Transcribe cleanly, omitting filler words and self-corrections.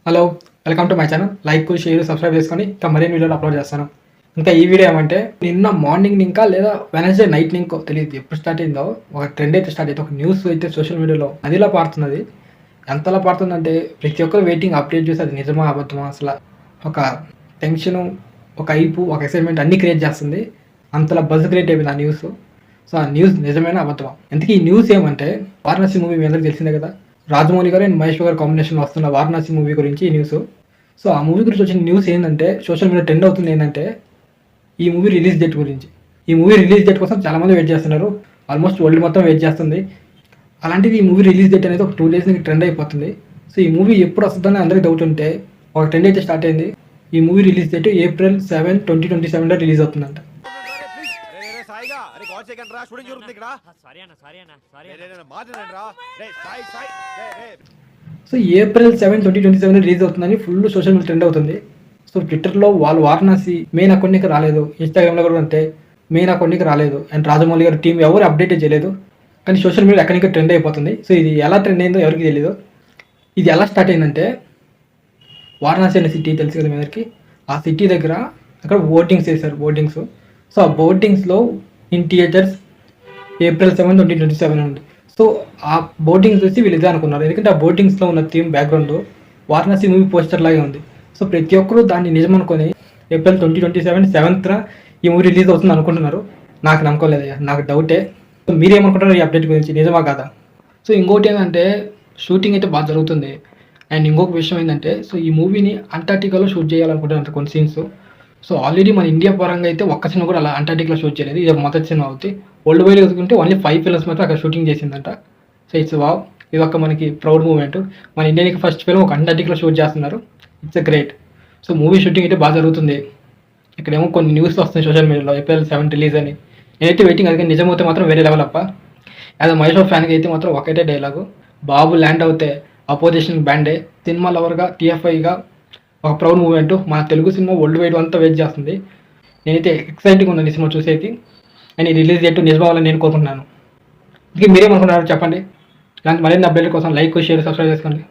Hello, welcome to my channel. Like, share, subscribe చేసుకొని ఇంకా మరిన్ని వీడియోలు అప్లోడ్ చేస్తాను. ఇంకా ఈ వీడియో ఏమంటే నిన్న మార్నింగ్ ఇంకా లేదా వెనస్డే నైట్ ఇంకో తెలియదు ఎప్పుడు స్టార్ట్ అయిందో ఒక ట్రెండ్ అయితే స్టార్ట్ అయితే ఒక న్యూస్ అయితే సోషల్ మీడియాలో అదిలా పాడుతున్నది. ఎంతలా పాడుతుందంటే ప్రతి ఒక్కరు వెయిటింగ్ అప్డేట్ చూసి అది నిజమా అబద్ధమా అసలు ఒక టెన్షను, ఒక హైపు, ఒక ఎక్సైట్మెంట్ అన్నీ క్రియేట్ చేస్తుంది. అంతలా బజ్ క్రియేట్ అయిపోయింది ఆ న్యూస్. సో ఆ న్యూస్ నిజమైన అబద్ధమా? ఎందుకు ఈ న్యూస్ ఏమంటే వారణాసి మూవీ మీ అందరికీ తెలిసిందే కదా. రాజమౌళి గారు అండ్ మహేష్ గారు కాంబినేషన్ వస్తున్న వారణాసి మూవీ గురించి ఈ న్యూస్. సో ఆ మూవీ గురించి వచ్చిన న్యూస్ ఏంటంటే సోషల్ మీడియా ట్రెండ్ అవుతుంది ఏంటంటే ఈ మూవీ రిలీజ్ డేట్ గురించి. ఈ మూవీ రిలీజ్ డేట్ కోసం చాలామంది వెయిట్ చేస్తున్నారు. ఆల్మోస్ట్ వరల్డ్ మొత్తం వెయిట్ చేస్తుంది. అలాంటిది ఈ మూవీ రిలీజ్ డేట్ అనేది ఒక 2 days నుంచి ట్రెండ్ అయిపోతుంది. సో ఈ మూవీ ఎప్పుడు వస్తుందని అందరికీ డౌట్ ఉంటే ఒక ట్రెండ్ అయితే స్టార్ట్ అయింది. ఈ movie release date April 7, 2027 release అవుతుందంట. సో April 7, 2027 రిలీజ్ అవుతుందని ఫుల్ సోషల్ మీడియా ట్రెండ్ అవుతుంది. సో ట్విట్టర్లో వాళ్ళు వారణాసి మెయిన్ అకౌంట్కి రాలేదు, ఇన్స్టాగ్రామ్లో కూడా ఉంటే మెయిన్ అకౌంట్కి రాలేదు, అండ్ రాజమౌళి గారి టీం ఎవరు అప్డేట్ చేయలేదు. కానీ సోషల్ మీడియా ఎక్కడికి ట్రెండ్ అయిపోతుంది. సో ఇది ఎలా ట్రెండ్ అయిందో ఎవరికి తెలియదు. ఇది ఎలా స్టార్ట్ అయిందంటే వారణాసి అనే సిటీ తెలుసు కదా మీ అందరికి. ఆ సిటీ దగ్గర అక్కడ ఓటింగ్స్ వేశారు, ఓటింగ్స్. సో ఆ ఓటింగ్స్లో ఇన్ థియేటర్స్ April 7, 2027 ఉంది. సో ఆ బోటింగ్స్ చూసి వీళ్ళు ఇదే అనుకున్నారు. ఎందుకంటే ఆ బోటింగ్స్లో ఉన్న theme background Varanasi movie poster లాగే ఉంది. సో ప్రతి ఒక్కరు దాన్ని నిజమనుకొని April 2027 7th ఈ మూవీ రిలీజ్ అవుతుంది అనుకుంటున్నారు. నాకు నమ్మకం లేదయ్యా, నాకు డౌటే. సో మీరేమనుకుంటున్నారు ఈ అప్డేట్ గురించి, నిజమా కాదా? సో ఇంకోటి ఏంటంటే షూటింగ్ అయితే బాగా జరుగుతుంది. అండ్ ఇంకొక విషయం ఏంటంటే సో ఈ మూవీని అంటార్టికాలో షూట్ చేయాలనుకుంటున్నారు కొన్ని సీన్స్. సో ఆల్రెడీ మన ఇండియా పరంగా అయితే ఒక్క సినిమా కూడా అలా అంటార్టిక్లో షూట్ చేయలేదు. ఇది మొదటి సినిమా అవుతుంది. వరల్డ్ వైడ్ చూసుకుంటే ఓన్లీ 5 films మాత్రం అక్కడ షూటింగ్ చేసిందంట. సో ఇట్స్ వావ్, ఇది ఒక మనకి ప్రౌడ్ మూమెంట్. మన ఇండియాకి ఫస్ట్ ఫిల్మ్ ఒక అంటార్టిక్లో షూట్ చేస్తున్నారు. It's great. So movie shooting అయితే బాగా జరుగుతుంది. ఇక్కడేమో కొన్ని న్యూస్ వస్తున్నాయి సోషల్ మీడియాలో April 7 రిలీజ్ అని. నేనైతే వెయిటింగ్. అది నిజమైతే మాత్రం వేరే లెవెల్ అప్ప. యాజ్ అ మహేష్ ఫ్యాన్కి అయితే మాత్రం ఒకటే డైలాగు, బాబు ల్యాండ్ అవుతే అపోజిషన్ బ్యాండే. సినిమా లవర్గా, టీఎఫ్ఐగా ఒక ప్రౌడ్ మూమెంట్. మన తెలుగు సినిమా వరల్డ్ వైడ్ అంతా వెయిట్ చేస్తుంది. నేనైతే ఎక్సైటింగ్ ఉన్నాను ఈ సినిమా చూసేది. అండ్ ఈ రిలీజ్ డేట్ నిజమవ్వాలని నేను కోరుకుంటున్నాను. ఇంక మీరేమనుకుంటున్నారు చెప్పండి. ఇలాంటి మరిన్ని అప్డేట్ల కోసం లైక్, షేర్, సబ్స్క్రైబ్ చేసుకోండి.